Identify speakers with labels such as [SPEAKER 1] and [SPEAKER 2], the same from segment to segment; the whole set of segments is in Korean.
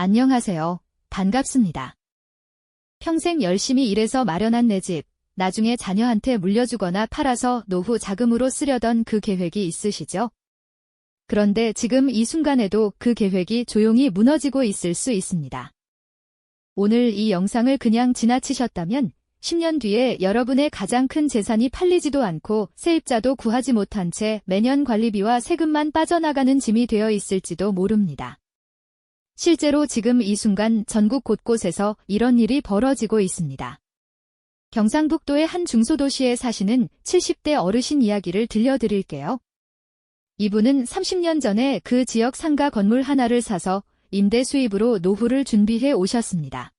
[SPEAKER 1] 안녕하세요. 반갑습니다. 평생 열심히 일해서 마련한 내 집, 나중에 자녀한테 물려주거나 팔아서 노후 자금으로 쓰려던 그 계획이 있으시죠? 그런데 지금 이 순간에도 그 계획이 조용히 무너지고 있을 수 있습니다. 오늘 이 영상을 그냥 지나치셨다면 10년 뒤에 여러분의 가장 큰 재산이 팔리지도 않고 세입자도 구하지 못한 채 매년 관리비와 세금만 빠져나가는 짐이 되어 있을지도 모릅니다. 실제로 지금 이 순간 전국 곳곳에서 이런 일이 벌어지고 있습니다. 경상북도의 한 중소도시에 사시는 70대 어르신 이야기를 들려드릴게요. 이분은 30년 전에 그 지역 상가 건물 하나를 사서 임대 수입으로 노후를 준비해 오셨습니다.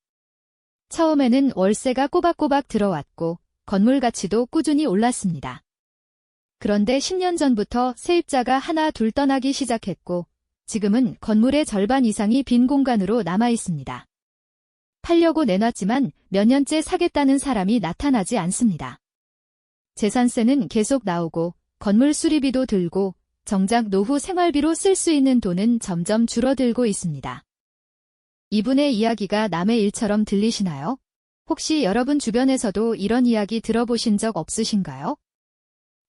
[SPEAKER 1] 처음에는 월세가 꼬박꼬박 들어왔고 건물 가치도 꾸준히 올랐습니다. 그런데 10년 전부터 세입자가 하나 둘 떠나기 시작했고 지금은 건물의 절반 이상이 빈 공간으로 남아 있습니다. 팔려고 내놨지만 몇 년째 사겠다는 사람이 나타나지 않습니다. 재산세는 계속 나오고 건물 수리비도 들고 정작 노후 생활비로 쓸 수 있는 돈은 점점 줄어들고 있습니다. 이분의 이야기가 남의 일처럼 들리시나요? 혹시 여러분 주변에서도 이런 이야기 들어보신 적 없으신가요?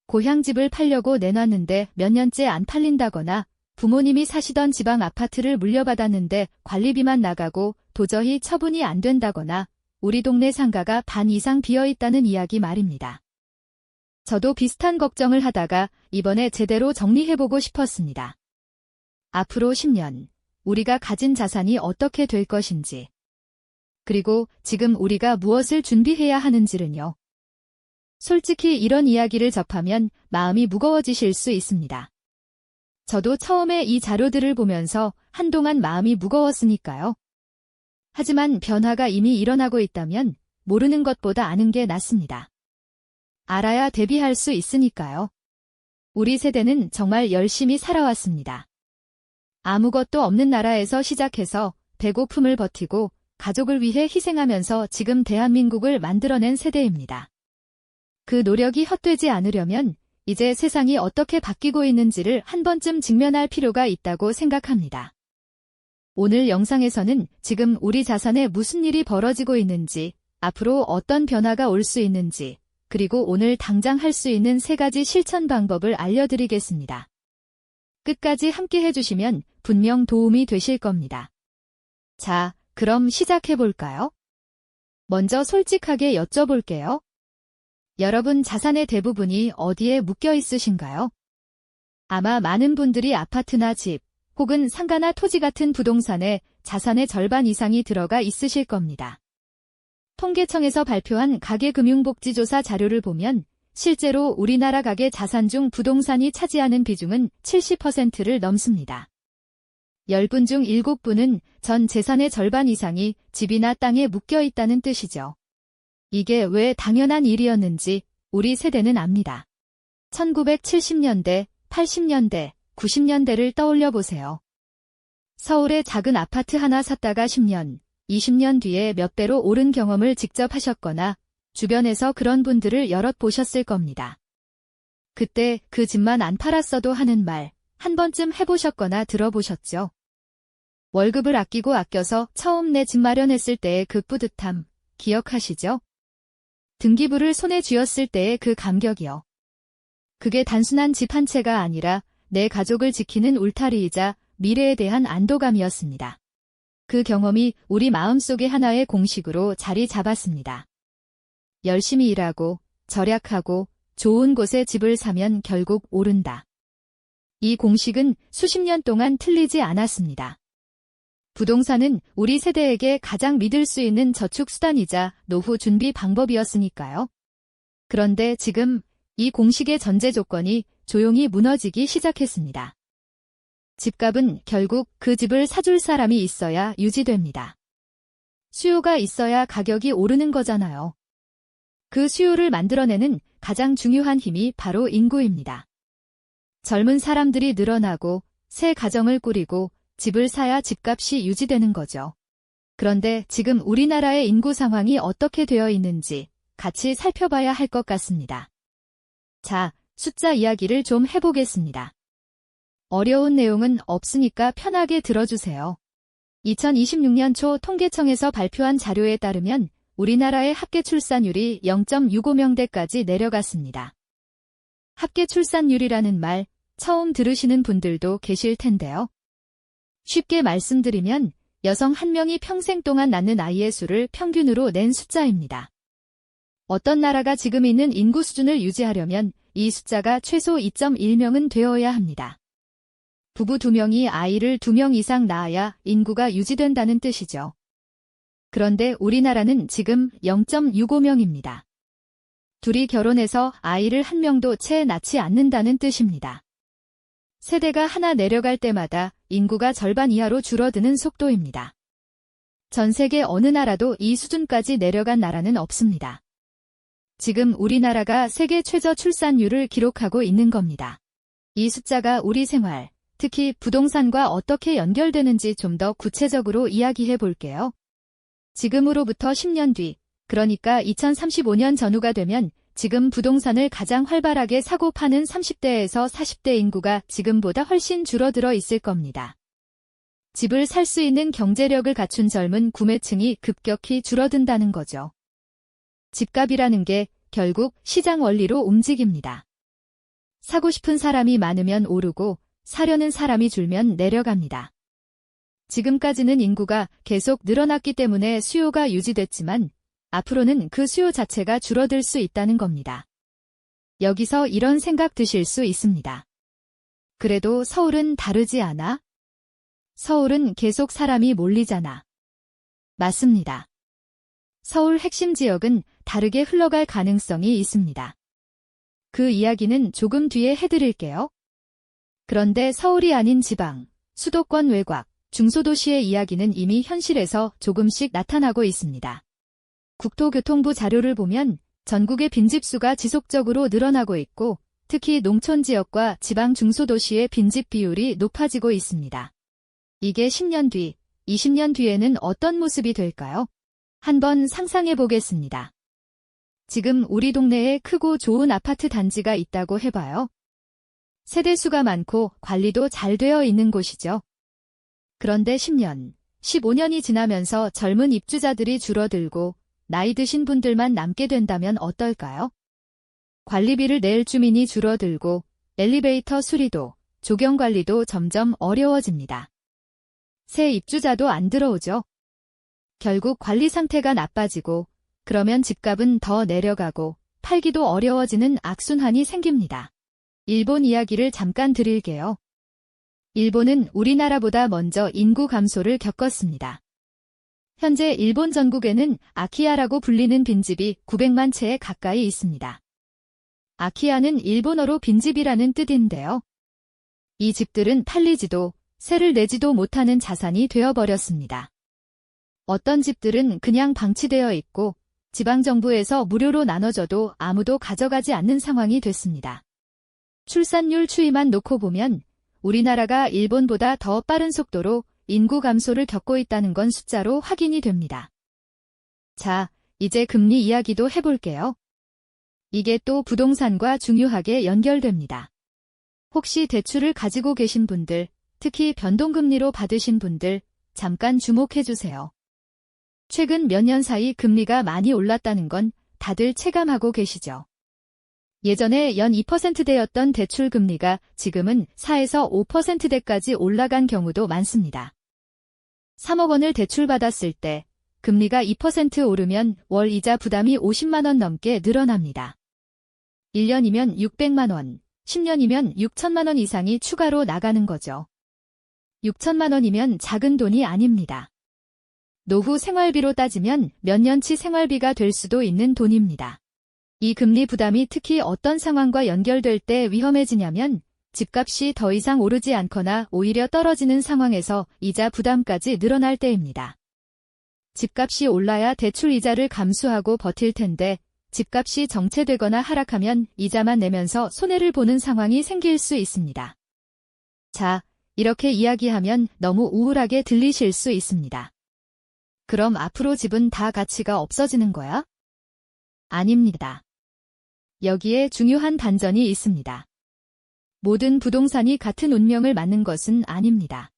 [SPEAKER 1] 고향집을 팔려고 내놨는데 몇 년째 안 팔린다거나 부모님이 사시던 지방 아파트를 물려받았는데 관리비만 나가고 도저히 처분이 안 된다거나 우리 동네 상가가 반 이상 비어있다는 이야기 말입니다. 저도 비슷한 걱정을 하다가 이번에 제대로 정리해보고 싶었습니다. 앞으로 10년, 우리가 가진 자산이 어떻게 될 것인지, 그리고 지금 우리가 무엇을 준비해야 하는지는요. 솔직히 이런 이야기를 접하면 마음이 무거워지실 수 있습니다. 저도 처음에 이 자료들을 보면서 한동안 마음이 무거웠으니까요. 하지만 변화가 이미 일어나고 있다면 모르는 것보다 아는 게 낫습니다. 알아야 대비할 수 있으니까요. 우리 세대는 정말 열심히 살아왔습니다. 아무것도 없는 나라에서 시작해서 배고픔을 버티고 가족을 위해 희생하면서 지금 대한민국을 만들어낸 세대입니다. 그 노력이 헛되지 않으려면 이제 세상이 어떻게 바뀌고 있는지를 한 번쯤 직면할 필요가 있다고 생각합니다. 오늘 영상에서는 지금 우리 자산에 무슨 일이 벌어지고 있는지, 앞으로 어떤 변화가 올 수 있는지, 그리고 오늘 당장 할 수 있는 3가지 실천 방법을 알려드리겠습니다. 끝까지 함께 해주시면 분명 도움이 되실 겁니다. 자, 그럼 시작해볼까요? 먼저 솔직하게 여쭤볼게요. 여러분 자산의 대부분이 어디에 묶여 있으신가요? 아마 많은 분들이 아파트나 집, 혹은 상가나 토지 같은 부동산에 자산의 절반 이상이 들어가 있으실 겁니다. 통계청에서 발표한 가계금융복지조사 자료를 보면 실제로 우리나라 가계 자산 중 부동산이 차지하는 비중은 70%를 넘습니다. 10분 중 7분은 전 재산의 절반 이상이 집이나 땅에 묶여 있다는 뜻이죠. 이게 왜 당연한 일이었는지 우리 세대는 압니다. 1970년대, 80년대, 90년대를 떠올려 보세요. 서울에 작은 아파트 하나 샀다가 10년, 20년 뒤에 몇 배로 오른 경험을 직접 하셨거나 주변에서 그런 분들을 여럿 보셨을 겁니다. 그때 그 집만 안 팔았어도 하는 말 한 번쯤 해보셨거나 들어보셨죠? 월급을 아끼고 아껴서 처음 내 집 마련했을 때의 그 뿌듯함 기억하시죠? 등기부를 손에 쥐었을 때의 그 감격이요. 그게 단순한 집 한 채가 아니라 내 가족을 지키는 울타리이자 미래에 대한 안도감이었습니다. 그 경험이 우리 마음속의 하나의 공식으로 자리 잡았습니다. 열심히 일하고 절약하고 좋은 곳에 집을 사면 결국 오른다. 이 공식은 수십 년 동안 틀리지 않았습니다. 부동산은 우리 세대에게 가장 믿을 수 있는 저축수단이자 노후 준비 방법이었으니까요. 그런데 지금 이 공식의 전제 조건이 조용히 무너지기 시작했습니다. 집값은 결국 그 집을 사줄 사람이 있어야 유지됩니다. 수요가 있어야 가격이 오르는 거잖아요. 그 수요를 만들어내는 가장 중요한 힘이 바로 인구입니다. 젊은 사람들이 늘어나고 새 가정을 꾸리고 집을 사야 집값이 유지되는 거죠. 그런데 지금 우리나라의 인구 상황이 어떻게 되어 있는지 같이 살펴봐야 할 것 같습니다. 자, 숫자 이야기를 좀 해보겠습니다. 어려운 내용은 없으니까 편하게 들어주세요. 2026년 초 통계청에서 발표한 자료에 따르면 우리나라의 합계 출산율이 0.65명대까지 내려갔습니다. 합계 출산율이라는 말 처음 들으시는 분들도 계실 텐데요. 쉽게 말씀드리면 여성 한 명이 평생 동안 낳는 아이의 수를 평균으로 낸 숫자입니다. 어떤 나라가 지금 있는 인구 수준을 유지하려면 이 숫자가 최소 2.1명은 되어야 합니다. 부부 2명이 아이를 2명 이상 낳아야 인구가 유지된다는 뜻이죠. 그런데 우리나라는 지금 0.65명입니다. 둘이 결혼해서 아이를 한 명도 채 낳지 않는다는 뜻입니다. 세대가 하나 내려갈 때마다 인구가 절반 이하로 줄어드는 속도입니다. 전 세계 어느 나라도 이 수준까지 내려간 나라는 없습니다. 지금 우리나라가 세계 최저 출산율을 기록하고 있는 겁니다. 이 숫자가 우리 생활, 특히 부동산과 어떻게 연결되는지 좀 더 구체적으로 이야기해 볼게요. 지금으로부터 10년 뒤, 그러니까 2035년 전후가 되면 지금 부동산을 가장 활발하게 사고 파는 30대에서 40대 인구가 지금보다 훨씬 줄어들어 있을 겁니다. 집을 살 수 있는 경제력을 갖춘 젊은 구매층이 급격히 줄어든다는 거죠. 집값이라는 게 결국 시장 원리로 움직입니다. 사고 싶은 사람이 많으면 오르고 사려는 사람이 줄면 내려갑니다. 지금까지는 인구가 계속 늘어났기 때문에 수요가 유지됐지만 앞으로는 그 수요 자체가 줄어들 수 있다는 겁니다. 여기서 이런 생각 드실 수 있습니다. 그래도 서울은 다르지 않아? 서울은 계속 사람이 몰리잖아. 맞습니다. 서울 핵심 지역은 다르게 흘러갈 가능성이 있습니다. 그 이야기는 조금 뒤에 해드릴게요. 그런데 서울이 아닌 지방, 수도권 외곽, 중소도시의 이야기는 이미 현실에서 조금씩 나타나고 있습니다. 국토교통부 자료를 보면 전국의 빈집수가 지속적으로 늘어나고 있고 특히 농촌 지역과 지방 중소도시의 빈집 비율이 높아지고 있습니다. 이게 10년 뒤, 20년 뒤에는 어떤 모습이 될까요? 한번 상상해 보겠습니다. 지금 우리 동네에 크고 좋은 아파트 단지가 있다고 해봐요. 세대수가 많고 관리도 잘 되어 있는 곳이죠. 그런데 10년, 15년이 지나면서 젊은 입주자들이 줄어들고 나이 드신 분들만 남게 된다면 어떨까요? 관리비를 낼 주민이 줄어들고 엘리베이터 수리도, 조경관리도 점점 어려워집니다. 새 입주자도 안 들어오죠. 결국 관리 상태가 나빠지고 그러면 집값은 더 내려가고 팔기도 어려워지는 악순환이 생깁니다. 일본 이야기를 잠깐 드릴게요. 일본은 우리나라보다 먼저 인구 감소를 겪었습니다. 현재 일본 전국에는 아키야라고 불리는 빈집이 900만 채에 가까이 있습니다. 아키야는 일본어로 빈집이라는 뜻인데요. 이 집들은 팔리지도 세를 내지도 못하는 자산이 되어버렸습니다. 어떤 집들은 그냥 방치되어 있고 지방정부에서 무료로 나눠줘도 아무도 가져가지 않는 상황이 됐습니다. 출산율 추이만 놓고 보면 우리나라가 일본보다 더 빠른 속도로 인구 감소를 겪고 있다는 건 숫자로 확인이 됩니다. 자, 이제 금리 이야기도 해볼게요. 이게 또 부동산과 중요하게 연결됩니다. 혹시 대출을 가지고 계신 분들, 특히 변동금리로 받으신 분들, 잠깐 주목해주세요. 최근 몇 년 사이 금리가 많이 올랐다는 건 다들 체감하고 계시죠? 예전에 연 2%대였던 대출 금리가 지금은 4에서 5%대까지 올라간 경우도 많습니다. 3억 원을 대출받았을 때 금리가 2% 오르면 월 이자 부담이 50만 원 넘게 늘어납니다. 1년이면 600만 원, 10년이면 6천만 원 이상이 추가로 나가는 거죠. 6천만 원이면 작은 돈이 아닙니다. 노후 생활비로 따지면 몇 년치 생활비가 될 수도 있는 돈입니다. 이 금리 부담이 특히 어떤 상황과 연결될 때 위험해지냐면 집값이 더 이상 오르지 않거나 오히려 떨어지는 상황에서 이자 부담까지 늘어날 때입니다. 집값이 올라야 대출 이자를 감수하고 버틸 텐데 집값이 정체되거나 하락하면 이자만 내면서 손해를 보는 상황이 생길 수 있습니다. 자, 이렇게 이야기하면 너무 우울하게 들리실 수 있습니다. 그럼 앞으로 집은 다 가치가 없어지는 거야? 아닙니다. 여기에 중요한 반전이 있습니다. 모든 부동산이 같은 운명을 맞는 것은 아닙니다.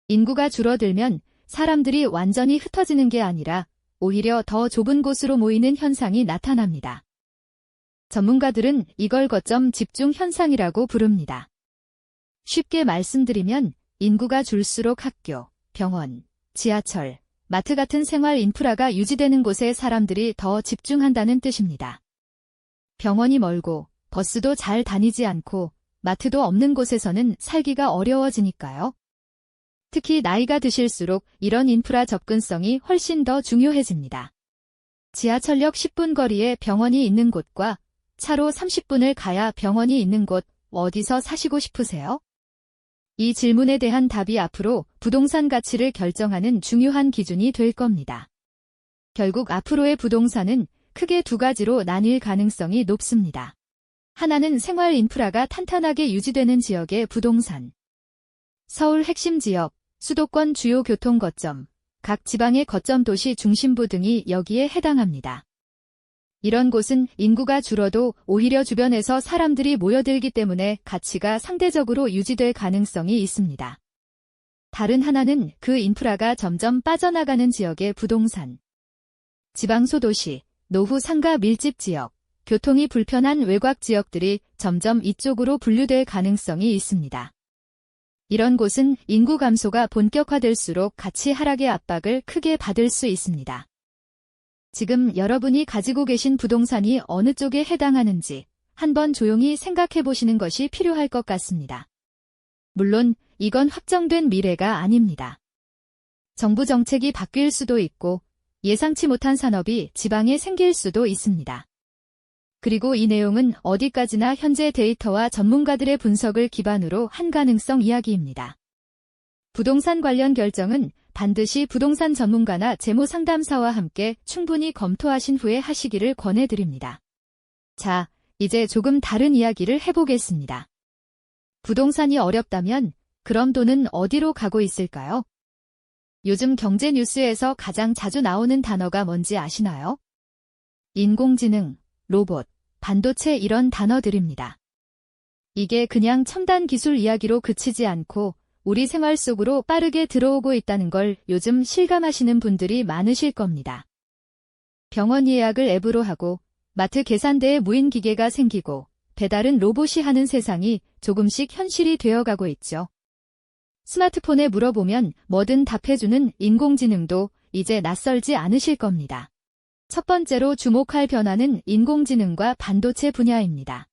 [SPEAKER 1] 인구가 줄어들면 사람들이 완전히 흩어지는 게 아니라 오히려 더 좁은 곳으로 모이는 현상이 나타납니다. 전문가들은 이걸 거점 집중 현상이라고 부릅니다. 쉽게 말씀드리면 인구가 줄수록 학교, 병원, 지하철, 마트 같은 생활 인프라가 유지되는 곳에 사람들이 더 집중한다는 뜻입니다. 병원이 멀고 버스도 잘 다니지 않고 마트도 없는 곳에서는 살기가 어려워지니까요. 특히 나이가 드실수록 이런 인프라 접근성이 훨씬 더 중요해집니다. 지하철역 10분 거리에 병원이 있는 곳과 차로 30분을 가야 병원이 있는 곳, 어디서 사시고 싶으세요? 이 질문에 대한 답이 앞으로 부동산 가치를 결정하는 중요한 기준이 될 겁니다. 결국 앞으로의 부동산은 크게 두 가지로 나뉠 가능성이 높습니다. 하나는 생활 인프라가 탄탄하게 유지되는 지역의 부동산. 서울 핵심 지역, 수도권 주요 교통 거점, 각 지방의 거점 도시 중심부 등이 여기에 해당합니다. 이런 곳은 인구가 줄어도 오히려 주변에서 사람들이 모여들기 때문에 가치가 상대적으로 유지될 가능성이 있습니다. 다른 하나는 그 인프라가 점점 빠져나가는 지역의 부동산. 지방 소도시, 노후 상가 밀집 지역, 교통이 불편한 외곽 지역들이 점점 이쪽으로 분류될 가능성이 있습니다. 이런 곳은 인구 감소가 본격화될수록 가치 하락의 압박을 크게 받을 수 있습니다. 지금 여러분이 가지고 계신 부동산이 어느 쪽에 해당하는지 한번 조용히 생각해 보시는 것이 필요할 것 같습니다. 물론 이건 확정된 미래가 아닙니다. 정부 정책이 바뀔 수도 있고 예상치 못한 산업이 지방에 생길 수도 있습니다. 그리고 이 내용은 어디까지나 현재 데이터와 전문가들의 분석을 기반으로 한 가능성 이야기입니다. 부동산 관련 결정은 반드시 부동산 전문가나 재무상담사와 함께 충분히 검토하신 후에 하시기를 권해드립니다. 자, 이제 조금 다른 이야기를 해보겠습니다. 부동산이 어렵다면 그럼 돈은 어디로 가고 있을까요? 요즘 경제 뉴스에서 가장 자주 나오는 단어가 뭔지 아시나요? 인공지능, 로봇, 반도체 이런 단어들입니다. 이게 그냥 첨단 기술 이야기로 그치지 않고 우리 생활 속으로 빠르게 들어오고 있다는 걸 요즘 실감하시는 분들이 많으실 겁니다. 병원 예약을 앱으로 하고 마트 계산대에 무인 기계가 생기고 배달은 로봇이 하는 세상이 조금씩 현실이 되어가고 있죠. 스마트폰에 물어보면 뭐든 답해주는 인공지능도 이제 낯설지 않으실 겁니다. 첫 번째로 주목할 변화는 인공지능과 반도체 분야입니다.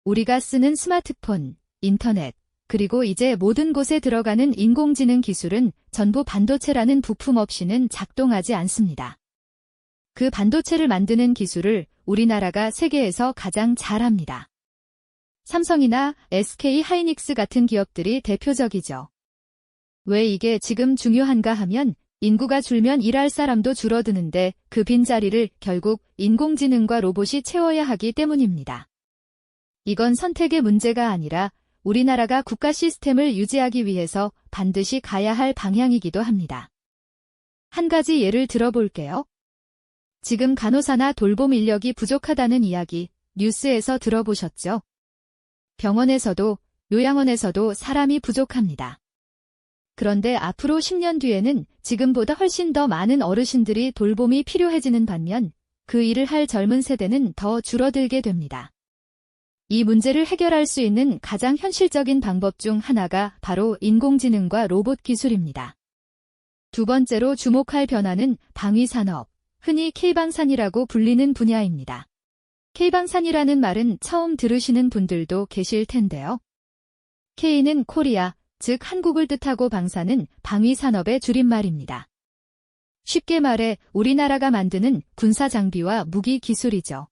[SPEAKER 1] 우리가 쓰는 스마트폰, 인터넷, 그리고 이제 모든 곳에 들어가는 인공지능 기술은 전부 반도체라는 부품 없이는 작동하지 않습니다. 그 반도체를 만드는 기술을 우리나라가 세계에서 가장 잘합니다. 삼성이나 SK 하이닉스 같은 기업들이 대표적이죠. 왜 이게 지금 중요한가 하면 인구가 줄면 일할 사람도 줄어드는데 그 빈자리를 결국 인공지능과 로봇이 채워야 하기 때문입니다. 이건 선택의 문제가 아니라 우리나라가 국가 시스템을 유지하기 위해서 반드시 가야 할 방향이기도 합니다. 한 가지 예를 들어볼게요. 지금 간호사나 돌봄 인력이 부족하다는 이야기 뉴스에서 들어보셨죠? 병원에서도 요양원에서도 사람이 부족합니다. 그런데 앞으로 10년 뒤에는 지금보다 훨씬 더 많은 어르신들이 돌봄이 필요해지는 반면 그 일을 할 젊은 세대는 더 줄어들게 됩니다. 이 문제를 해결할 수 있는 가장 현실적인 방법 중 하나가 바로 인공지능과 로봇 기술입니다. 두 번째로 주목할 변화는 방위산업, 흔히 K방산이라고 불리는 분야입니다. K방산이라는 말은 처음 들으시는 분들도 계실 텐데요. K는 코리아, 즉 한국을 뜻하고 방산은 방위산업의 줄임말입니다. 쉽게 말해 우리나라가 만드는 군사 장비와 무기 기술이죠.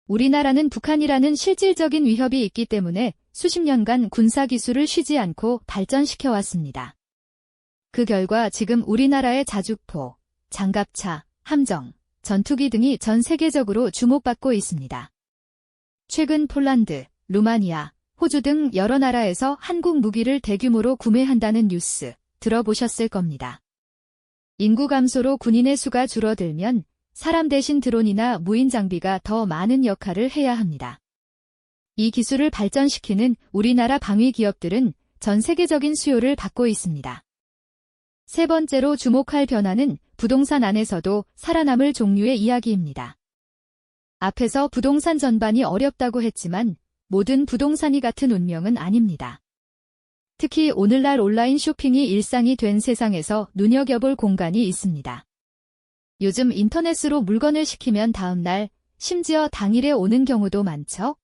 [SPEAKER 1] 우리나라는 북한이라는 실질적인 위협이 있기 때문에 수십 년간 군사기술을 쉬지 않고 발전시켜왔습니다. 그 결과 지금 우리나라의 자주포, 장갑차, 함정, 전투기 등이 전 세계적으로 주목받고 있습니다. 최근 폴란드, 루마니아, 호주 등 여러 나라에서 한국 무기를 대규모로 구매한다는 뉴스 들어보셨을 겁니다. 인구 감소로 군인의 수가 줄어들면 사람 대신 드론이나 무인 장비가 더 많은 역할을 해야 합니다. 이 기술을 발전시키는 우리나라 방위 기업들은 전 세계적인 수요를 받고 있습니다. 세 번째로 주목할 변화는 부동산 안에서도 살아남을 종류의 이야기입니다. 앞에서 부동산 전반이 어렵다고 했지만 모든 부동산이 같은 운명은 아닙니다. 특히 오늘날 온라인 쇼핑이 일상이 된 세상에서 눈여겨볼 공간이 있습니다. 요즘 인터넷으로 물건을 시키면 다음날, 심지어 당일에 오는 경우도 많죠?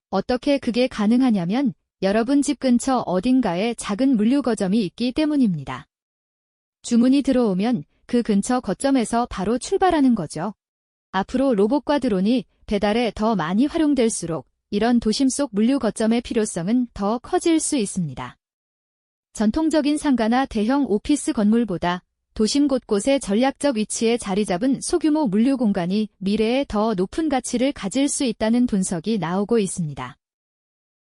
[SPEAKER 1] 어떻게 그게 가능하냐면 여러분 집 근처 어딘가에 작은 물류 거점이 있기 때문입니다. 주문이 들어오면 그 근처 거점에서 바로 출발하는 거죠. 앞으로 로봇과 드론이 배달에 더 많이 활용될수록 이런 도심 속 물류 거점의 필요성은 더 커질 수 있습니다. 전통적인 상가나 대형 오피스 건물보다 도심 곳곳에 전략적 위치에 자리 잡은 소규모 물류 공간이 미래에 더 높은 가치를 가질 수 있다는 분석이 나오고 있습니다.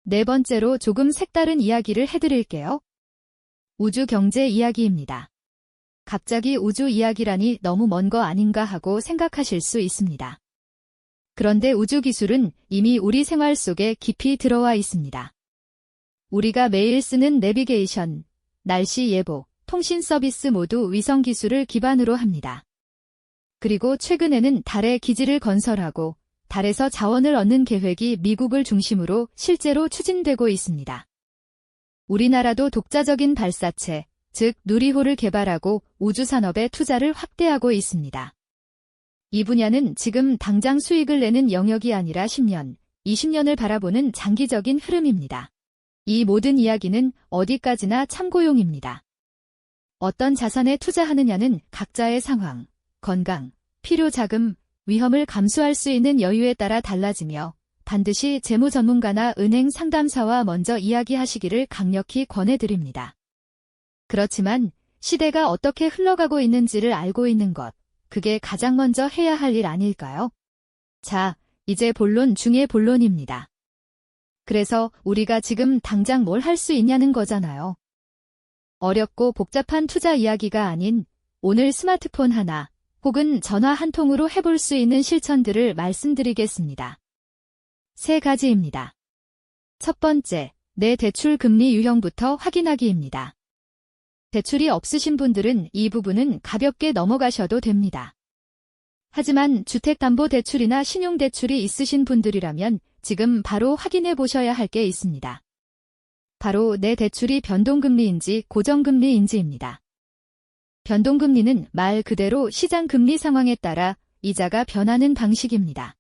[SPEAKER 1] 네 번째로 조금 색다른 이야기를 해드릴게요. 우주 경제 이야기입니다. 갑자기 우주 이야기라니 너무 먼 거 아닌가 하고 생각하실 수 있습니다. 그런데 우주 기술은 이미 우리 생활 속에 깊이 들어와 있습니다. 우리가 매일 쓰는 내비게이션, 날씨 예보, 통신 서비스 모두 위성 기술을 기반으로 합니다. 그리고 최근에는 달에 기지를 건설하고 달에서 자원을 얻는 계획이 미국을 중심으로 실제로 추진되고 있습니다. 우리나라도 독자적인 발사체, 즉 누리호를 개발하고 우주산업에 투자를 확대하고 있습니다. 이 분야는 지금 당장 수익을 내는 영역이 아니라 10년, 20년을 바라보는 장기적인 흐름입니다. 이 모든 이야기는 어디까지나 참고용입니다. 어떤 자산에 투자하느냐는 각자의 상황, 건강, 필요 자금, 위험을 감수할 수 있는 여유에 따라 달라지며 반드시 재무 전문가나 은행 상담사와 먼저 이야기하시기를 강력히 권해드립니다. 그렇지만 시대가 어떻게 흘러가고 있는지를 알고 있는 것, 그게 가장 먼저 해야 할 일 아닐까요? 자, 이제 본론 중의 본론입니다. 그래서 우리가 지금 당장 뭘 할 수 있냐는 거잖아요. 어렵고 복잡한 투자 이야기가 아닌 오늘 스마트폰 하나 혹은 전화 한 통으로 해볼 수 있는 실천들을 말씀드리겠습니다. 세 가지입니다. 첫 번째, 내 대출 금리 유형부터 확인하기입니다. 대출이 없으신 분들은 이 부분은 가볍게 넘어가셔도 됩니다. 하지만 주택담보대출이나 신용대출이 있으신 분들이라면 지금 바로 확인해 보셔야 할 게 있습니다. 바로 내 대출이 변동금리인지 고정금리인지입니다. 변동금리는 말 그대로 시장금리 상황에 따라 이자가 변하는 방식입니다.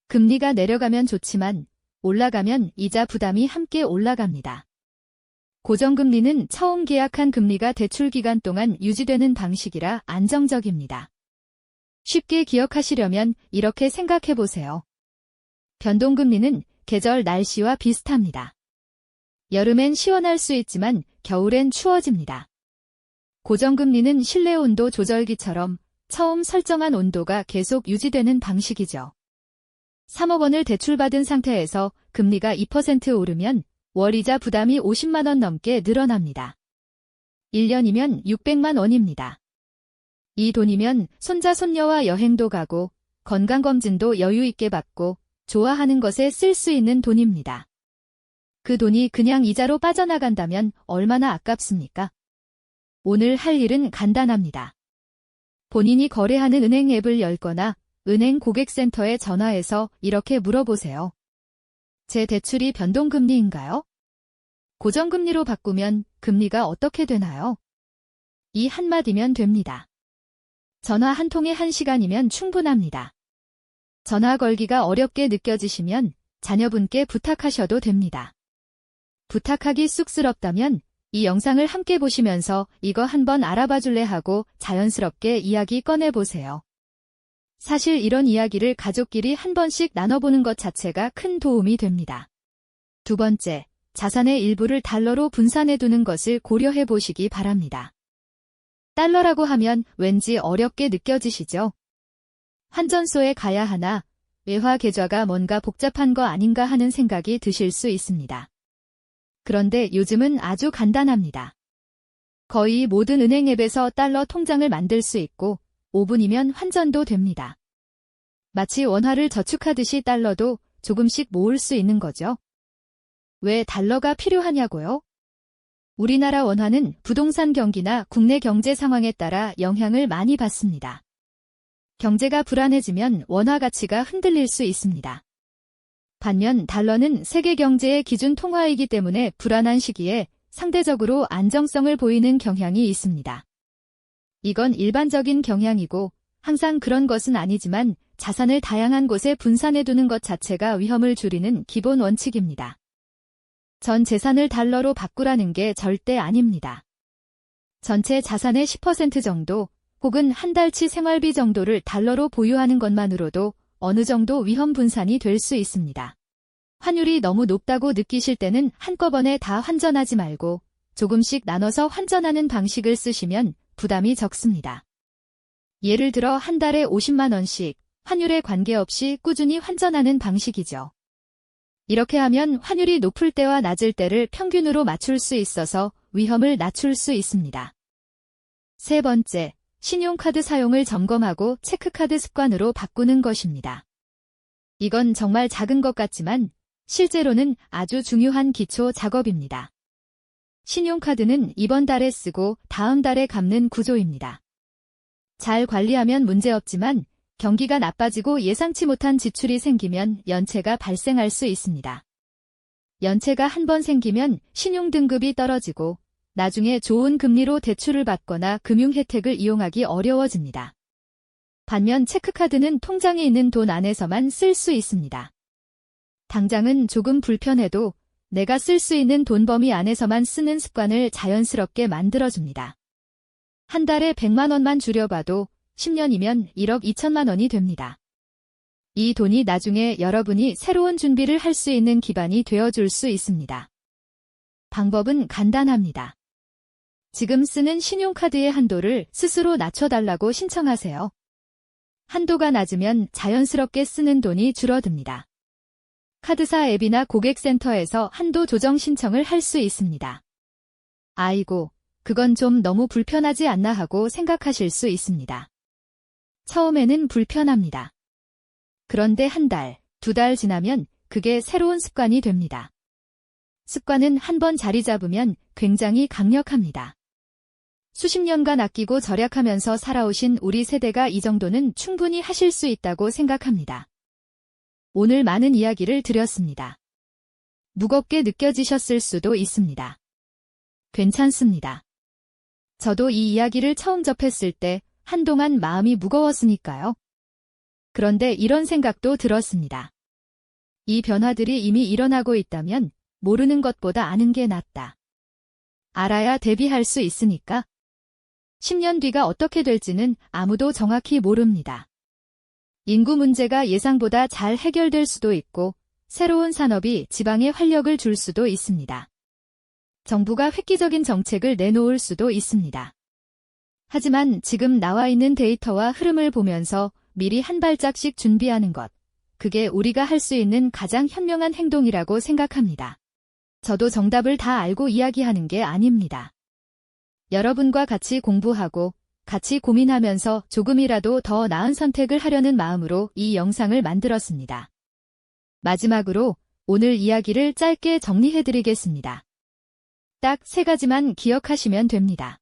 [SPEAKER 1] 금리가 내려가면 좋지만 올라가면 이자 부담이 함께 올라갑니다. 고정금리는 처음 계약한 금리가 대출 기간 동안 유지되는 방식이라 안정적입니다. 쉽게 기억하시려면 이렇게 생각해 보세요. 변동금리는 계절 날씨와 비슷합니다. 여름엔 시원할 수 있지만 겨울엔 추워집니다. 고정금리는 실내 온도 조절기처럼 처음 설정한 온도가 계속 유지되는 방식이죠. 3억 원을 대출받은 상태에서 금리가 2% 오르면 월이자 부담이 50만 원 넘게 늘어납니다. 1년이면 600만 원입니다. 이 돈이면 손자 손녀와 여행도 가고 건강검진도 여유 있게 받고 좋아하는 것에 쓸 수 있는 돈입니다. 그 돈이 그냥 이자로 빠져나간다면 얼마나 아깝습니까? 오늘 할 일은 간단합니다. 본인이 거래하는 은행 앱을 열거나 은행 고객센터에 전화해서 이렇게 물어보세요. 제 대출이 변동금리인가요? 고정금리로 바꾸면 금리가 어떻게 되나요? 이 한마디면 됩니다. 전화 한 통에 1시간이면 충분합니다. 전화 걸기가 어렵게 느껴지시면 자녀분께 부탁하셔도 됩니다. 부탁하기 쑥스럽다면 이 영상을 함께 보시면서 이거 한번 알아봐 줄래 하고 자연스럽게 이야기 꺼내보세요. 사실 이런 이야기를 가족끼리 한 번씩 나눠보는 것 자체가 큰 도움이 됩니다. 두 번째, 자산의 일부를 달러로 분산해 두는 것을 고려해 보시기 바랍니다. 달러라고 하면 왠지 어렵게 느껴지시죠? 환전소에 가야 하나, 외화 계좌가 뭔가 복잡한 거 아닌가 하는 생각이 드실 수 있습니다. 그런데 요즘은 아주 간단합니다. 거의 모든 은행 앱에서 달러 통장을 만들 수 있고 5분이면 환전도 됩니다. 마치 원화를 저축하듯이 달러도 조금씩 모을 수 있는 거죠. 왜 달러가 필요하냐고요? 우리나라 원화는 부동산 경기나 국내 경제 상황에 따라 영향을 많이 받습니다. 경제가 불안해지면 원화 가치가 흔들릴 수 있습니다. 반면 달러는 세계 경제의 기준 통화이기 때문에 불안한 시기에 상대적으로 안정성을 보이는 경향이 있습니다. 이건 일반적인 경향이고 항상 그런 것은 아니지만 자산을 다양한 곳에 분산해두는 것 자체가 위험을 줄이는 기본 원칙입니다. 전 재산을 달러로 바꾸라는 게 절대 아닙니다. 전체 자산의 10% 정도 혹은 한 달치 생활비 정도를 달러로 보유하는 것만으로도 어느 정도 위험 분산이 될 수 있습니다. 환율이 너무 높다고 느끼실 때는 한꺼번에 다 환전하지 말고 조금씩 나눠서 환전하는 방식을 쓰시면 부담이 적습니다. 예를 들어 한 달에 50만 원씩 환율에 관계없이 꾸준히 환전하는 방식이죠. 이렇게 하면 환율이 높을 때와 낮을 때를 평균으로 맞출 수 있어서 위험을 낮출 수 있습니다. 세 번째, 신용카드 사용을 점검하고 체크카드 습관으로 바꾸는 것입니다. 이건 정말 작은 것 같지만 실제로는 아주 중요한 기초 작업입니다. 신용카드는 이번 달에 쓰고 다음 달에 갚는 구조입니다. 잘 관리하면 문제없지만 경기가 나빠지고 예상치 못한 지출이 생기면 연체가 발생할 수 있습니다. 연체가 한 번 생기면 신용등급이 떨어지고 나중에 좋은 금리로 대출을 받거나 금융 혜택을 이용하기 어려워집니다. 반면 체크카드는 통장에 있는 돈 안에서만 쓸 수 있습니다. 당장은 조금 불편해도 내가 쓸 수 있는 돈 범위 안에서만 쓰는 습관을 자연스럽게 만들어줍니다. 한 달에 100만 원만 줄여봐도 10년이면 1억 2천만 원이 됩니다. 이 돈이 나중에 여러분이 새로운 준비를 할 수 있는 기반이 되어줄 수 있습니다. 방법은 간단합니다. 지금 쓰는 신용카드의 한도를 스스로 낮춰달라고 신청하세요. 한도가 낮으면 자연스럽게 쓰는 돈이 줄어듭니다. 카드사 앱이나 고객센터에서 한도 조정 신청을 할 수 있습니다. 아이고, 그건 좀 너무 불편하지 않나 하고 생각하실 수 있습니다. 처음에는 불편합니다. 그런데 한 달, 두 달 지나면 그게 새로운 습관이 됩니다. 습관은 한 번 자리 잡으면 굉장히 강력합니다. 수십 년간 아끼고 절약하면서 살아오신 우리 세대가 이 정도는 충분히 하실 수 있다고 생각합니다. 오늘 많은 이야기를 드렸습니다. 무겁게 느껴지셨을 수도 있습니다. 괜찮습니다. 저도 이 이야기를 처음 접했을 때 한동안 마음이 무거웠으니까요. 그런데 이런 생각도 들었습니다. 이 변화들이 이미 일어나고 있다면 모르는 것보다 아는 게 낫다. 알아야 대비할 수 있으니까. 10년 뒤가 어떻게 될지는 아무도 정확히 모릅니다. 인구 문제가 예상보다 잘 해결될 수도 있고 새로운 산업이 지방에 활력을 줄 수도 있습니다. 정부가 획기적인 정책을 내놓을 수도 있습니다. 하지만 지금 나와 있는 데이터와 흐름을 보면서 미리 한 발짝씩 준비하는 것, 그게 우리가 할 수 있는 가장 현명한 행동이라고 생각합니다. 저도 정답을 다 알고 이야기하는 게 아닙니다. 여러분과 같이 공부하고 같이 고민하면서 조금이라도 더 나은 선택을 하려는 마음으로 이 영상을 만들었습니다. 마지막으로 오늘 이야기를 짧게 정리해드리겠습니다. 딱 3가지만 기억하시면 됩니다.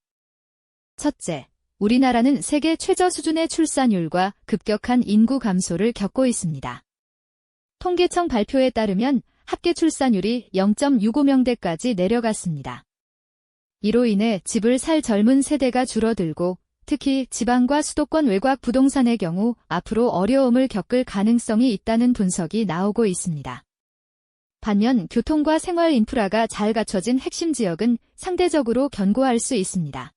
[SPEAKER 1] 첫째, 우리나라는 세계 최저 수준의 출산율과 급격한 인구 감소를 겪고 있습니다. 통계청 발표에 따르면 합계 출산율이 0.65명대까지 내려갔습니다. 이로 인해 집을 살 젊은 세대가 줄어들고 특히 지방과 수도권 외곽 부동산의 경우 앞으로 어려움을 겪을 가능성이 있다는 분석이 나오고 있습니다. 반면 교통과 생활 인프라가 잘 갖춰진 핵심 지역은 상대적으로 견고할 수 있습니다.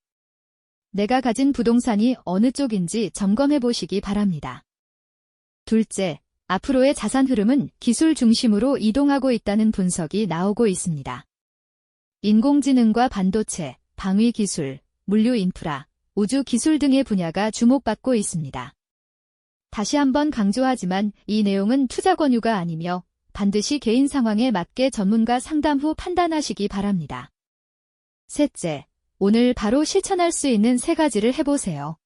[SPEAKER 1] 내가 가진 부동산이 어느 쪽인지 점검해 보시기 바랍니다. 둘째, 앞으로의 자산 흐름은 기술 중심으로 이동하고 있다는 분석이 나오고 있습니다. 인공지능과 반도체, 방위 기술, 물류 인프라, 우주 기술 등의 분야가 주목받고 있습니다. 다시 한번 강조하지만 이 내용은 투자 권유가 아니며 반드시 개인 상황에 맞게 전문가 상담 후 판단하시기 바랍니다. 셋째, 오늘 바로 실천할 수 있는 3가지를 해보세요.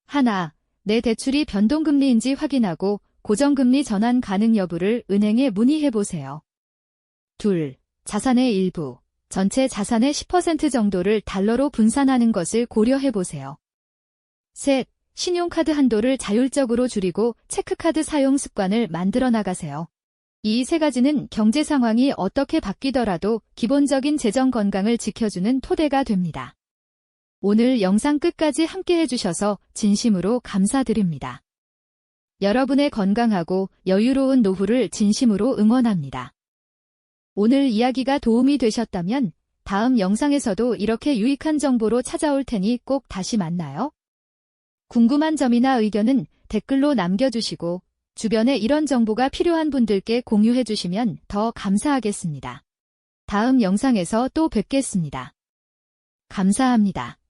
[SPEAKER 1] 하나, 내 대출이 변동금리인지 확인하고 고정금리 전환 가능 여부를 은행에 문의해보세요. 둘, 자산의 일부, 전체 자산의 10% 정도를 달러로 분산하는 것을 고려해 보세요. 셋, 신용카드 한도를 자율적으로 줄이고 체크카드 사용 습관을 만들어 나가세요. 이 세 가지는 경제 상황이 어떻게 바뀌더라도 기본적인 재정 건강을 지켜주는 토대가 됩니다. 오늘 영상 끝까지 함께 해주셔서 진심으로 감사드립니다. 여러분의 건강하고 여유로운 노후를 진심으로 응원합니다. 오늘 이야기가 도움이 되셨다면 다음 영상에서도 이렇게 유익한 정보로 찾아올 테니 꼭 다시 만나요. 궁금한 점이나 의견은 댓글로 남겨주시고 주변에 이런 정보가 필요한 분들께 공유해 주시면 더 감사하겠습니다. 다음 영상에서 또 뵙겠습니다. 감사합니다.